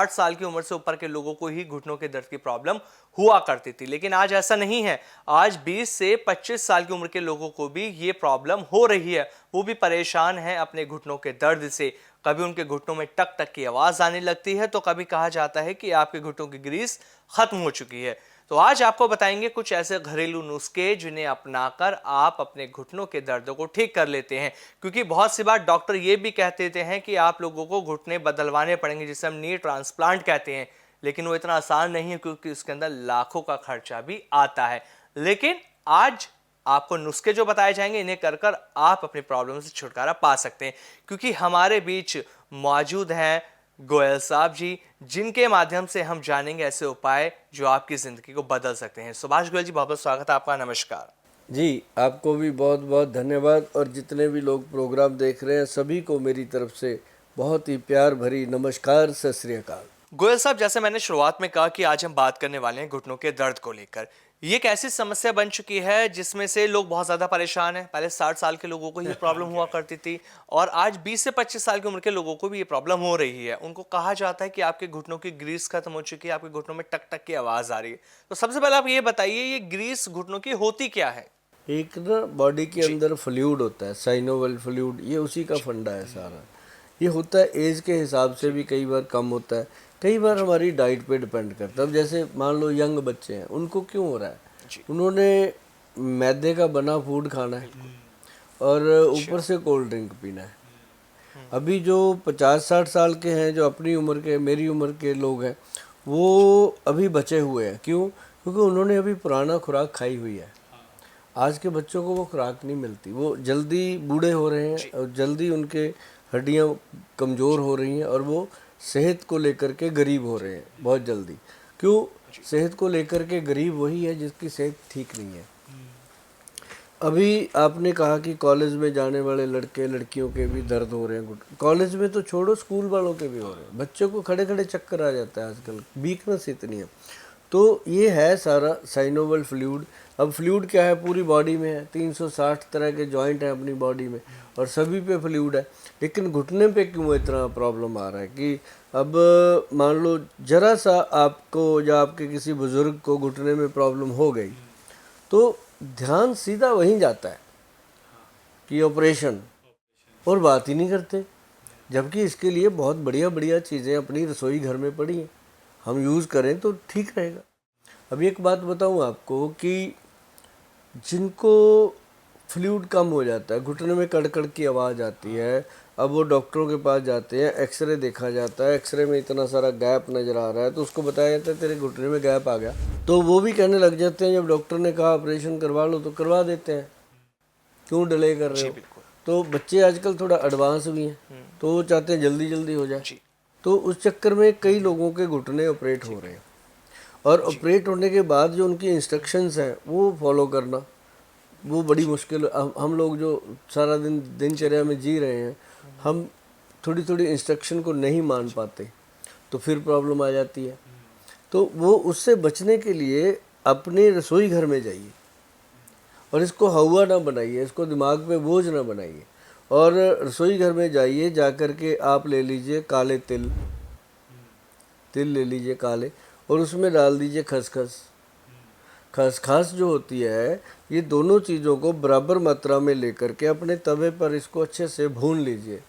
60 साल की उम्र से ऊपर के लोगों को ही घुटनों के दर्द की प्रॉब्लम हुआ करती थी, लेकिन आज ऐसा नहीं है। आज 20 से 25 साल की उम्र के लोगों को भी ये प्रॉब्लम हो रही है। वो भी परेशान हैं अपने घुटनों के दर्द से। कभी उनके घुटनों में टक टक की आवाज आने लगती है, तो कभी कहा जाता है कि आपके घुटनों की ग्रीस खत्म हो चुकी है। तो आज आपको बताएंगे कुछ ऐसे घरेलू नुस्खे जिन्हें अपनाकर आप अपने घुटनों के दर्दों को ठीक कर लेते हैं। क्योंकि बहुत सी बार डॉक्टर ये भी कह देते हैं कि आप लोगों को घुटने बदलवाने पड़ेंगे, जिसे हम नी ट्रांसप्लांट कहते हैं, लेकिन वो इतना आसान नहीं है क्योंकि उसके अंदर लाखों का खर्चा भी आता है। लेकिन आज आपको नुस्खे जो बताए जाएंगे, इन्हें कर कर आप अपनी प्रॉब्लम से छुटकारा पा सकते हैं। क्योंकि हमारे बीच मौजूद हैं गोयल साहब जी, जिनके माध्यम से हम जानेंगे ऐसे उपाय जो आपकी जिंदगी को बदल सकते हैं। सुभाष गोयल जी, बहुत बहुत स्वागत है आपका। नमस्कार जी, आपको भी बहुत बहुत धन्यवाद, और जितने भी लोग प्रोग्राम देख रहे हैं सभी को मेरी तरफ से बहुत ही प्यार भरी नमस्कार, सत श्री अकाल। गोयल साहब, जैसे मैंने शुरुआत में कहा कि आज हम बात करने वाले हैं घुटनों के दर्द को लेकर। ये एक ऐसी समस्या बन चुकी है जिसमें से लोग बहुत ज्यादा परेशान हैं। पहले 60 साल के लोगों को ये प्रॉब्लम हुआ करती थी, और आज 20 से 25 साल की उम्र के लोगों को भी ये प्रॉब्लम हो रही है। उनको कहा जाता है कि आपके घुटनों की ग्रीस खत्म हो चुकी है, आपके घुटनों में टक टक की आवाज आ रही है। तो सबसे पहले आप ये बताइए, ये ग्रीस घुटनों की होती क्या है? एक ना बॉडी के अंदर फ्लूइड होता है, साइनोवल फ्लूइड, ये उसी का फंडा है सारा। ये होता है एज के हिसाब से भी कई बार कम होता है, कई बार हमारी डाइट पे डिपेंड करता है। अब जैसे मान लो यंग बच्चे हैं, उनको क्यों हो रहा है? उन्होंने मैदे का बना फूड खाना है और ऊपर से कोल्ड ड्रिंक पीना है। अभी जो 50-60 साल के हैं, जो अपनी उम्र के, मेरी उम्र के लोग हैं, वो अभी बचे हुए हैं। क्यों? क्योंकि उन्होंने अभी पुराना खुराक खाई हुई है। आज के बच्चों को वो खुराक नहीं मिलती, वो जल्दी बूढ़े हो रहे हैं और जल्दी उनके हड्डियां कमज़ोर हो रही हैं, और वो सेहत को लेकर के गरीब हो रहे हैं बहुत जल्दी। क्यों? सेहत को लेकर के गरीब वही है जिसकी सेहत ठीक नहीं है। अभी आपने कहा कि कॉलेज में जाने वाले लड़के लड़कियों के भी दर्द हो रहे हैं। कॉलेज में तो छोड़ो, स्कूल वालों के भी हो रहे हैं। बच्चों को खड़े खड़े चक्कर आ जाता है आजकल, वीकनेस इतनी है। तो ये है सारा साइनोवल फ्लूइड। अब फ्लूइड क्या है? पूरी बॉडी में है, 360 तरह के जॉइंट हैं अपनी बॉडी में, और सभी पे फ्लूइड है। लेकिन घुटने पे क्यों इतना प्रॉब्लम आ रहा है कि अब मान लो जरा सा आपको या आपके किसी बुजुर्ग को घुटने में प्रॉब्लम हो गई, तो ध्यान सीधा वहीं जाता है कि ऑपरेशन, और बात ही नहीं करते। जबकि इसके लिए बहुत बढ़िया बढ़िया चीज़ें अपनी रसोई घर में पड़ी हैं, हम यूज़ करें तो ठीक रहेगा। अब एक बात बताऊं आपको कि जिनको फ्लूइड कम हो जाता है, घुटने में कड़कड़ की आवाज़ आती है, अब वो डॉक्टरों के पास जाते हैं, एक्सरे देखा जाता है, एक्सरे में इतना सारा गैप नज़र आ रहा है, तो उसको बताया जाता है तेरे घुटने में गैप आ गया। तो वो भी कहने लग जाते हैं, जब डॉक्टर ने कहा ऑपरेशन करवा लो तो करवा देते हैं। क्यों डिले कर रहे हो? तो बच्चे आजकल थोड़ा एडवांस भी हैं, तो वो चाहते हैं जल्दी जल्दी हो जाए। तो उस चक्कर में कई लोगों के घुटने ऑपरेट हो रहे हैं, और ऑपरेट होने के बाद जो उनकी इंस्ट्रक्शंस हैं वो फॉलो करना वो बड़ी मुश्किल। हम लोग जो सारा दिन दिनचर्या में जी रहे हैं, हम थोड़ी थोड़ी इंस्ट्रक्शन को नहीं मान पाते, तो फिर प्रॉब्लम आ जाती है। तो वो उससे बचने के लिए अपने रसोई घर में जाइए, और इसको हवा ना बनाइए, इसको दिमाग पे बोझ ना बनाइए, और रसोई घर में जाइए, जा कर के आप ले लीजिए काले तिल ले लीजिए काले, और उसमें डाल दीजिए खसखस। खसखस जो होती है, ये दोनों चीज़ों को बराबर मात्रा में लेकर के अपने तवे पर इसको अच्छे से भून लीजिए।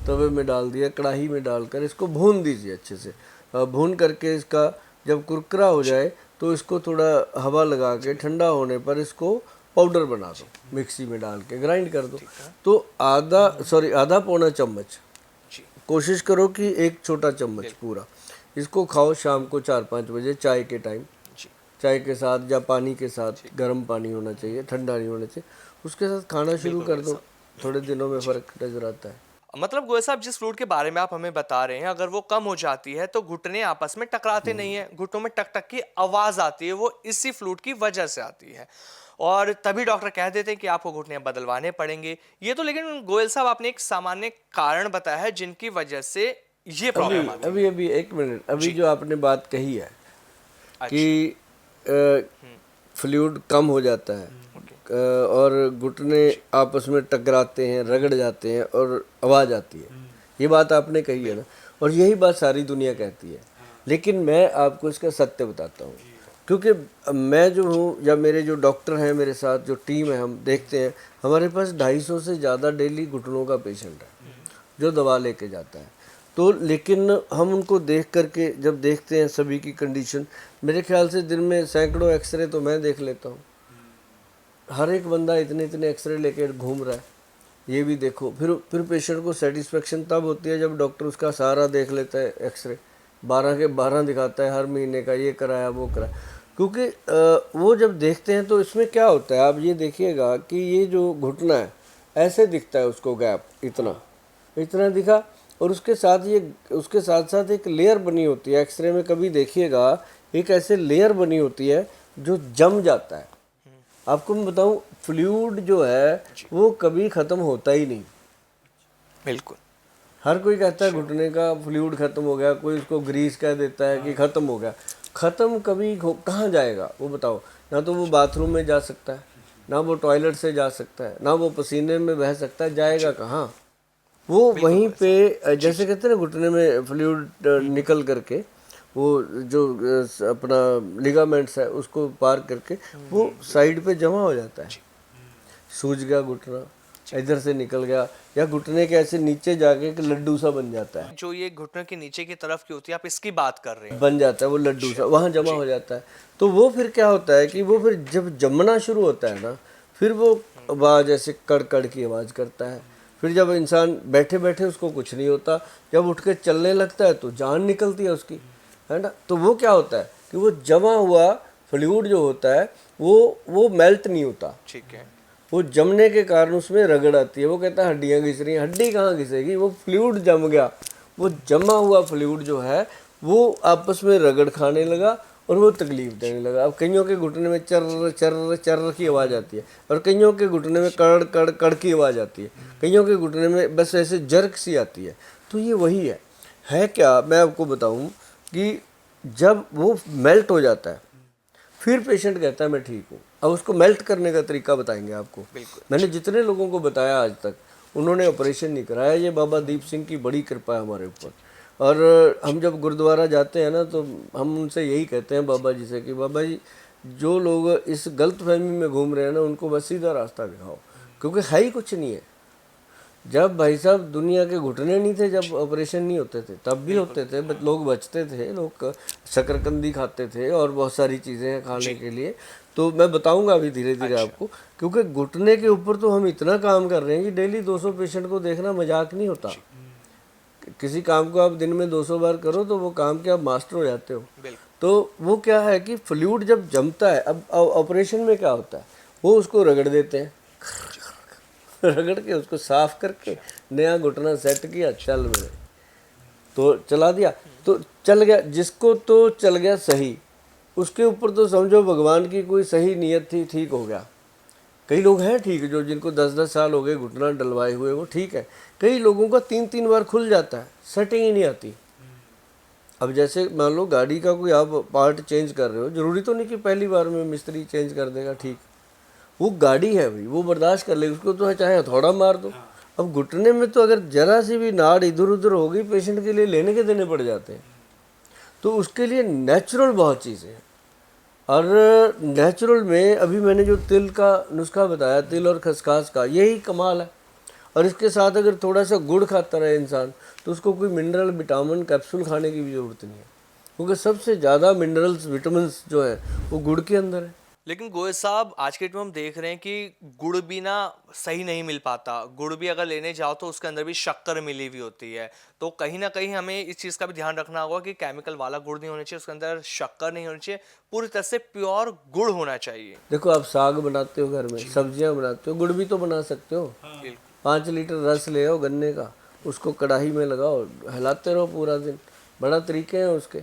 तवे में डाल दिया, कढ़ाई में डालकर इसको भून दीजिए अच्छे से। भून करके इसका जब कुरकुरा हो जाए, तो इसको थोड़ा हवा लगा के ठंडा होने पर इसको पाउडर बना दो, मिक्सी में डाल के ग्राइंड कर दो। तो आधा पौना चम्मच, कोशिश करो कि एक छोटा चम्मच पूरा, इसको खाओ शाम को 4-5 बजे चाय के टाइम, चाय के साथ या पानी के साथ। गर्म पानी होना चाहिए, ठंडा नहीं होना चाहिए। उसके साथ खाना शुरू कर दो, थोड़े दिनों में फ़र्क नजर आता है। मतलब गोयल साहब, जिस फ्लूइड के बारे में आप हमें बता रहे हैं, अगर वो कम हो जाती है तो घुटने आपस में टकराते नहीं है, घुटनों में टक टक की आवाज आती है, वो इसी फ्लूइड की वजह से आती है, और तभी डॉक्टर कह देते हैं कि आपको घुटने बदलवाने पड़ेंगे। ये तो, लेकिन गोयल साहब, आपने एक सामान्य कारण बताया है जिनकी वजह से ये प्रॉब्लम आती है। अभी एक मिनट, अभी जो आपने बात कही है कि फ्लूइड कम हो जाता है और घुटने आपस में टकराते हैं, रगड़ जाते हैं और आवाज़ आती है, ये बात आपने कही है ना, और यही बात सारी दुनिया कहती है। लेकिन मैं आपको इसका सत्य बताता हूँ, क्योंकि मैं जो हूँ या मेरे जो डॉक्टर हैं मेरे साथ जो टीम है, हम देखते हैं हमारे पास 250 से ज़्यादा डेली घुटनों का पेशेंट है जो दवा लेके जाता है। तो लेकिन हम उनको देख करके जब देखते हैं सभी की कंडीशन, मेरे ख्याल से दिन में सैकड़ों एक्सरे तो मैं देख लेता हूँ। हर एक बंदा इतने इतने एक्सरे लेके घूम रहा है, ये भी देखो। फिर पेशेंट को सेटिस्फेक्शन तब होती है जब डॉक्टर उसका सारा देख लेता है, एक्सरे 12 के 12 दिखाता है, हर महीने का ये कराया वो कराया। क्योंकि वो जब देखते हैं तो इसमें क्या होता है, आप ये देखिएगा कि ये जो घुटना है ऐसे दिखता है, उसको गैप इतना इतना दिखा, और उसके साथ साथ एक लेयर बनी होती है। एक्सरे में कभी देखिएगा एक ऐसे लेयर बनी होती है जो जम जाता है। आपको मैं बताऊं, फ्लूइड जो है वो कभी ख़त्म होता ही नहीं। बिल्कुल। हर कोई कहता है घुटने का फ्लूइड ख़त्म हो गया, कोई उसको ग्रीस कह देता है कि ख़त्म हो गया। ख़त्म कभी कहाँ जाएगा वो बताओ? ना तो वो बाथरूम में जा सकता है, ना वो टॉयलेट से जा सकता है, ना वो पसीने में बह सकता है, जाएगा कहाँ? वो वहीं पे जैसे कहते हैं ना, घुटने में फ्लूइड निकल करके वो जो अपना लिगामेंट्स है उसको पार करके वो साइड पे जमा हो जाता है। सूज गया घुटना, इधर से निकल गया, या घुटने के ऐसे नीचे जाके एक लड्डू सा बन जाता है। जो ये घुटने के नीचे की तरफ की होती है, आप इसकी बात कर रहे हैं। बन जाता है वो लड्डू सा, वहाँ जमा हो जाता है। तो वो फिर क्या होता है कि वो फिर जब जमना शुरू होता है ना, फिर वो आवाज़ ऐसे कड़ कड़ की आवाज़ करता है। फिर जब इंसान बैठे बैठे उसको कुछ नहीं होता, जब उठ के चलने लगता है तो जान निकलती है उसकी, है ना। तो वो क्या होता है कि वो जमा हुआ फ्लूइड जो होता है वो मेल्ट नहीं होता। ठीक है। वो जमने के कारण उसमें रगड़ आती है। वो कहता है हड्डियाँ घिस रही हैं, हड्डी कहाँ घिसेगी, वो फ्लूइड जम गया। वो जमा हुआ फ्लूइड जो है वो आपस में रगड़ खाने लगा और वो तकलीफ देने लगा। अब कईयों के घुटने में चर्र चर्र चर्र की आवाज़ आती है, और कईयों के घुटने में कड़ कड़ कड़ की आवाज़ आती है, कईयों के घुटने में बस ऐसे जर्क सी आती है। तो ये वही है क्या, मैं आपको बताऊं कि जब वो मेल्ट हो जाता है फिर पेशेंट कहता है मैं ठीक हूँ। अब उसको मेल्ट करने का तरीका बताएंगे आपको। मैंने जितने लोगों को बताया आज तक, उन्होंने ऑपरेशन नहीं कराया। ये बाबा दीप सिंह की बड़ी कृपा है हमारे ऊपर। और हम जब गुरुद्वारा जाते हैं ना, तो हम उनसे यही कहते हैं बाबा जी से कि बाबा जी, जो लोग इस गलत फहमी में घूम रहे हैं ना, उनको बस सीधा रास्ता दिखाओ, क्योंकि है ही कुछ नहीं है। जब भाई साहब दुनिया के घुटने नहीं थे, जब ऑपरेशन नहीं होते थे, तब भी होते थे, लोग बचते थे, लोग शकरकंदी खाते थे और बहुत सारी चीज़ें हैं खाने के लिए। तो मैं बताऊंगा अभी धीरे धीरे आपको, क्योंकि घुटने के ऊपर तो हम इतना काम कर रहे हैं कि डेली 200 पेशेंट को देखना मजाक नहीं होता। किसी काम को आप दिन में 200 बार करो तो वो काम के आप मास्टर हो जाते हो। तो वो क्या है कि फ्लूइड जब जमता है, अब ऑपरेशन में क्या होता है, वो उसको रगड़ देते हैं, रगड़ के उसको साफ करके नया घुटना सेट किया, चल मेरे, तो चला दिया, तो चल गया। जिसको तो चल गया सही, उसके ऊपर तो समझो भगवान की कोई सही नीयत थी, ठीक हो गया। कई लोग हैं ठीक, जो जिनको 10-10 साल हो गए घुटना डलवाए हुए, वो ठीक है। कई लोगों का 3-3 बार खुल जाता है, सेटिंग ही नहीं आती। अब जैसे मान लो गाड़ी का कोई आप पार्ट चेंज कर रहे हो, जरूरी तो नहीं कि पहली बार में मिस्त्री चेंज कर देगा, ठीक। वो गाड़ी है भाई, वो बर्दाश्त कर लेगी, उसको तो चाहे हथौड़ा मार दो। अब घुटने में तो अगर जरा सी भी नाड़ इधर उधर हो गई, पेशेंट के लिए लेने के देने पड़ जाते हैं। तो उसके लिए नेचुरल बहुत चीज़ें हैं। और नेचुरल में अभी मैंने जो तिल का नुस्खा बताया, तिल और खसखस का, यही कमाल है। और इसके साथ अगर थोड़ा सा गुड़ खाता रहे इंसान, तो उसको कोई मिनरल विटामिन कैप्सूल खाने की भी ज़रूरत नहीं है, क्योंकि सबसे ज़्यादा मिनरल्स विटामिन्स जो है वो गुड़ के अंदर है। लेकिन गोयल साहब, आज के डेट में हम देख रहे हैं कि गुड़ भी ना सही नहीं मिल पाता। गुड़ भी अगर लेने जाओ तो उसके अंदर भी शक्कर मिली हुई होती है। तो कहीं ना कहीं हमें इस चीज़ का भी ध्यान रखना होगा कि केमिकल वाला गुड़ नहीं होना चाहिए, उसके अंदर शक्कर नहीं होनी चाहिए, पूरी तरह से प्योर गुड़ होना चाहिए। देखो, आप साग बनाते हो घर में, सब्जियां बनाते हो, गुड़ भी तो बना सकते हो। 5 लीटर रस ले आओ गन्ने का, उसको कढ़ाई में लगाओ, हिलाते रहो पूरा दिन। बड़ा तरीके हैं उसके,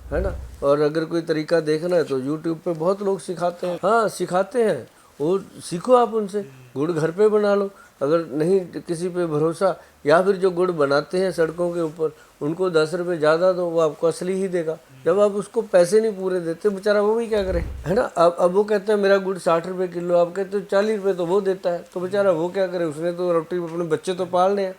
है ना। और अगर कोई तरीका देखना है तो यूट्यूब पे बहुत लोग सिखाते हैं। हाँ, सिखाते हैं, वो सीखो आप उनसे। गुड़ घर पे बना लो, अगर नहीं किसी पे भरोसा, या फिर जो गुड़ बनाते हैं सड़कों के ऊपर, उनको 10 रुपये ज़्यादा दो, वो आपको असली ही देगा। जब आप उसको पैसे नहीं पूरे देते, बेचारा वो भी क्या करे, है ना। अब वो कहता है मेरा गुड़ 60 रुपये किलो, आप कहते हो 40 रुपये तो वो देता है, तो बेचारा वो क्या करे, उसने तो रोटी अपने बच्चे तो पालने हैं।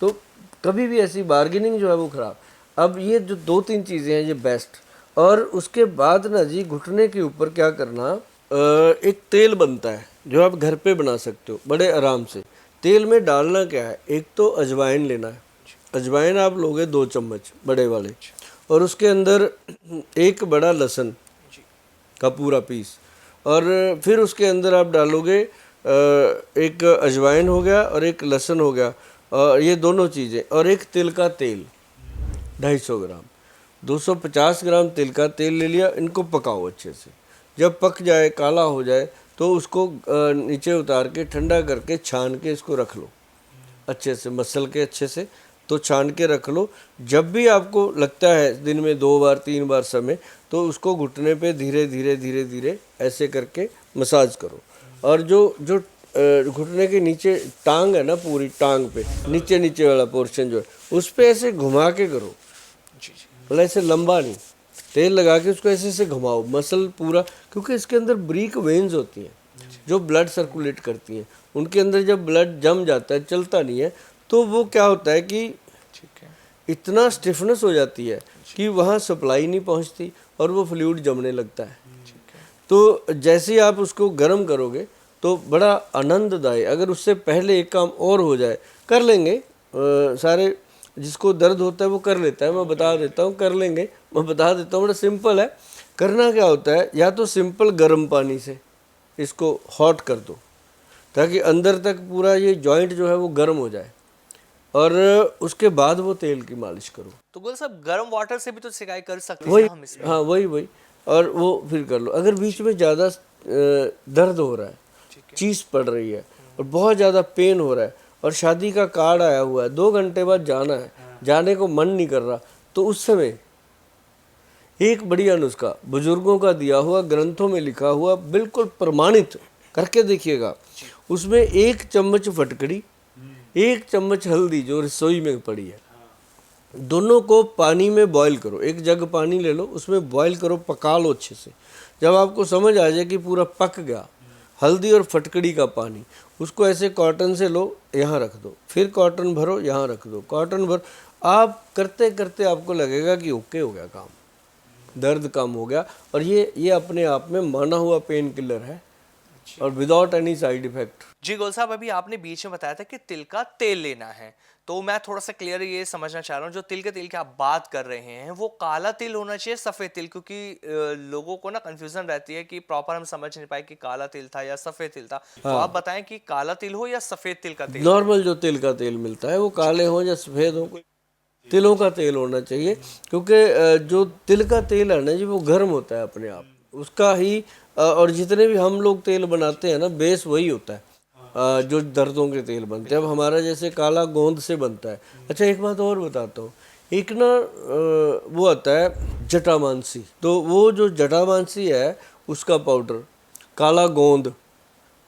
तो कभी भी ऐसी बार्गेनिंग जो है वो खराब। अब ये जो 2-3 चीज़ें हैं ये बेस्ट। और उसके बाद ना जी घुटने के ऊपर क्या करना, एक तेल बनता है जो आप घर पे बना सकते हो बड़े आराम से। तेल में डालना क्या है, एक तो अजवाइन लेना है। अजवाइन आप लोगे 2 चम्मच बड़े वाले, और उसके अंदर एक बड़ा लहसुन का पूरा पीस, और फिर उसके अंदर आप डालोगे एक अजवाइन हो गया और एक लहसुन हो गया, और ये दोनों चीज़ें, और एक तिल का तेल 250 ग्राम, 250 ग्राम तिल का तेल ले लिया। इनको पकाओ अच्छे से, जब पक जाए काला हो जाए तो उसको नीचे उतार के ठंडा करके छान के इसको रख लो अच्छे से, मसल के अच्छे से, तो छान के रख लो। जब भी आपको लगता है दिन में 2 बार 3 बार समय, तो उसको घुटने पे धीरे धीरे धीरे धीरे ऐसे करके मसाज करो। और जो जो घुटने के नीचे टांग है ना, पूरी टांग पे नीचे नीचे वाला पोर्शन जो है उस पे ऐसे घुमा के करो, मतलब ऐसे लंबा नहीं, तेल लगा के उसको ऐसे ऐसे घुमाओ, मसल पूरा, क्योंकि इसके अंदर ब्रीक वेन्स होती हैं जो ब्लड सर्कुलेट करती हैं। उनके अंदर जब ब्लड जम जाता है, चलता नहीं है, तो वो क्या होता है कि इतना स्टिफनेस हो जाती है कि वहाँ सप्लाई नहीं पहुँचती और वो फ्लूइड जमने लगता है। तो जैसे ही आप उसको गर्म करोगे तो बड़ा आनंददायी, अगर उससे पहले एक काम और हो जाए, कर लेंगे सारे, जिसको दर्द होता है वो कर लेता है, मैं बता देता हूँ, कर लेंगे, मैं बता देता हूँ, बड़ा सिंपल है। करना क्या होता है, या तो सिंपल गर्म पानी से इसको हॉट कर दो ताकि अंदर तक पूरा ये जॉइंट जो है वो गर्म हो जाए, और उसके बाद वो तेल की मालिश करो। तो गोल साहब गर्म वाटर से भी तो सिकाई कर सकते वही, हैं हम इसमें। हाँ वही, और वो फिर कर लो। अगर बीच में ज़्यादा दर्द हो रहा है, चीज़ पड़ रही है और बहुत ज़्यादा पेन हो रहा है, और शादी का कार्ड आया हुआ है, 2 घंटे बाद जाना है, जाने को मन नहीं कर रहा, तो उस समय एक बढ़िया नुस्खा बुजुर्गों का दिया हुआ, ग्रंथों में लिखा हुआ, बिल्कुल प्रमाणित, करके देखिएगा। उसमें 1 चम्मच फटकड़ी, 1 चम्मच हल्दी जो रसोई में पड़ी है, दोनों को पानी में बॉईल करो। एक जग पानी ले लो, उसमें बॉईल करो, पका लो अच्छे से। जब आपको समझ आ जाए कि पूरा पक गया, हल्दी और फटकड़ी का पानी, उसको ऐसे कॉटन से लो, यहाँ रख दो, फिर कॉटन भरो, यहाँ रख दो, कॉटन भर, आप करते करते आपको लगेगा कि ओके हो गया काम, दर्द कम हो गया। और ये अपने आप में माना हुआ पेन किलर है और विदाउट एनी साइड इफेक्ट। जी गोल साहब, अभी आपने बीच में बताया था कि तिल का तेल लेना है, तो मैं थोड़ा सा क्लियर ये समझना चाह रहा हूँ, जो तिल के तेल की आप बात कर रहे हैं वो काला तिल होना चाहिए सफेद तिल, क्योंकि लोगों को ना कंफ्यूजन रहती है कि प्रॉपर हम समझ नहीं पाए कि काला तिल था या सफेद तिल था। तो आप बताएं कि काला तिल हो या सफेद तिल का तेल। नॉर्मल जो तिल का तेल मिलता है, वो काले हो या सफ़ेद हो, तिलों का तेल होना चाहिए। क्योंकि जो तिल का तेल है ना जी, वो गर्म होता है अपने आप, उसका ही और जितने भी हम लोग तेल बनाते हैं ना, बेस वही होता है जो दर्दों के तेल बनते हैं। अब हमारा जैसे काला गोंद से बनता है। अच्छा, एक बात और बताता हूँ, एक ना वो आता है जटामांसी, तो वो जो जटामांसी है उसका पाउडर, काला गोंद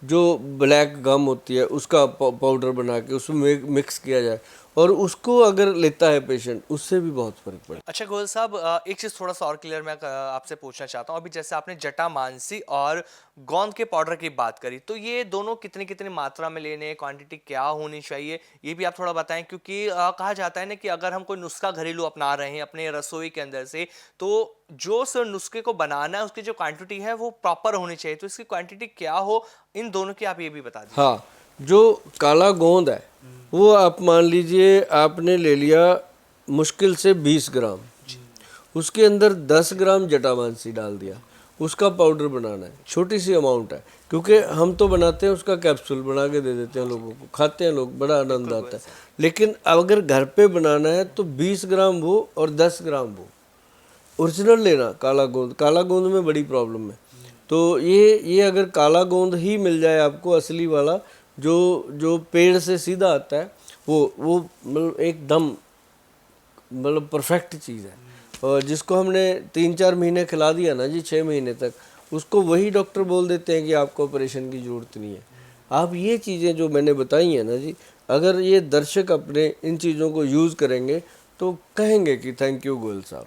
जो ब्लैक गम होती है उसका पाउडर बना के उसमें मिक्स किया जाए, और उसको अगर लेता है पेशेंट, उससे भी बहुत फर्क पड़ता है। अच्छा गोयल साहब, एक चीज थोड़ा सा और क्लियर मैं आपसे पूछना चाहता हूँ। अभी जैसे आपने जटामांसी और गोंद के पाउडर की बात करी, तो ये दोनों कितनी कितनी मात्रा में लेने, क्वांटिटी क्या होनी चाहिए, ये भी आप थोड़ा बताएं। क्योंकि कहा जाता है ना कि अगर हम कोई नुस्खा घरेलू अपना रहे हैं अपने रसोई के अंदर से, तो जो उस नुस्खे को बनाना है उसकी जो क्वांटिटी है वो प्रॉपर होनी चाहिए। तो इसकी क्वांटिटी क्या हो, इन दोनों की आप ये भी बता दीजिए। हाँ, जो काला गोंद है वो आप मान लीजिए आपने ले लिया मुश्किल से 20 ग्राम, उसके अंदर 10 ग्राम जटामांसी डाल दिया, उसका पाउडर बनाना है। छोटी सी अमाउंट है, क्योंकि हम तो बनाते हैं उसका कैप्सूल बना के दे देते हैं लोगों को, खाते हैं लोग, बड़ा आनंद आता है। लेकिन अगर घर पे बनाना है तो 20 ग्राम वो और 10 ग्राम वो ओरिजिनल लेना। काला गोंद, काला गोंद में बड़ी प्रॉब्लम है। तो ये अगर काला गोंद ही मिल जाए आपको, असली वाला जो पेड़ से सीधा आता है, वो मतलब एकदम मतलब परफेक्ट चीज़ है। और जिसको हमने 3-4 महीने खिला दिया ना जी, 6 महीने तक, उसको वही डॉक्टर बोल देते हैं कि आपको ऑपरेशन की ज़रूरत नहीं है। आप ये चीज़ें जो मैंने बताई हैं ना जी, अगर ये दर्शक अपने इन चीज़ों को यूज़ करेंगे तो कहेंगे कि थैंक यू गोयल साहब।